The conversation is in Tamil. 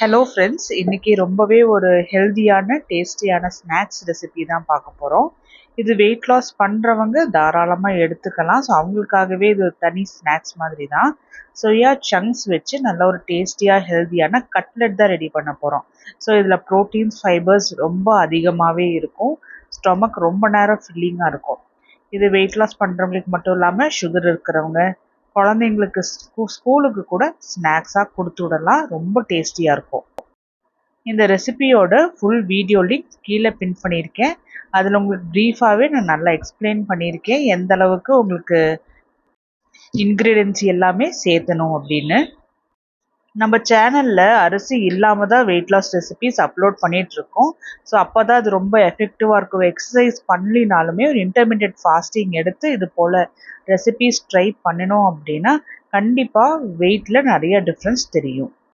ஹலோ ஃப்ரெண்ட்ஸ், இன்னைக்கு ரொம்பவே ஒரு ஹெல்தியான டேஸ்டியான ஸ்நாக்ஸ் ரெசிபி தான் பார்க்க போகிறோம். இது வெயிட் லாஸ் பண்ணுறவங்க தாராளமாக எடுத்துக்கலாம். ஸோ அவங்களுக்காகவே இது ஒரு தனி ஸ்நாக்ஸ் மாதிரி தான். சோயா சங்க்ஸ் வச்சு நல்ல ஒரு டேஸ்டியாக ஹெல்தியான கட்லெட் தான் ரெடி பண்ண போகிறோம். ஸோ இதில் ப்ரோட்டீன்ஸ் ஃபைபர்ஸ் ரொம்ப அதிகமாகவே இருக்கும். ஸ்டொமக் ரொம்ப நேரம் ஃபில்லிங்காக இருக்கும். இது வெயிட் லாஸ் பண்ணுறவங்களுக்கு மட்டும் இல்லாமல் சுகர் இருக்கிறவங்க, குழந்தைங்களுக்கு ஸ்கூலுக்கு கூட ஸ்நாக்ஸாக கொடுத்து விடலாம். ரொம்ப டேஸ்டியாக இருக்கும். இந்த ரெசிபியோட ஃபுல் வீடியோ லிங்க் கீழே பின் பண்ணியிருக்கேன். அதில் உங்களுக்கு ப்ரீஃபாகவே நான் நல்லா எக்ஸ்பிளைன் பண்ணியிருக்கேன் எந்த அளவுக்கு உங்களுக்கு இன்க்ரீடியன்ஸ் எல்லாமே சேர்த்தணும் அப்படின்னு. நம்ம சேனலில் அரிசி இல்லாமல் தான் வெயிட் லாஸ் ரெசிபிஸ் அப்லோட் பண்ணிகிட்ருக்கோம். ஸோ அப்போ தான் அது ரொம்ப எஃபெக்டிவாக இருக்கும். எக்ஸசைஸ் பண்ணலினாலுமே ஒரு இன்டர்மீடியட் ஃபாஸ்டிங் எடுத்து இது போல் ரெசிபிஸ் ட்ரை பண்ணினோம் அப்படின்னா கண்டிப்பாக வெயிட்டில் நிறைய டிஃப்ரென்ஸ் தெரியும்.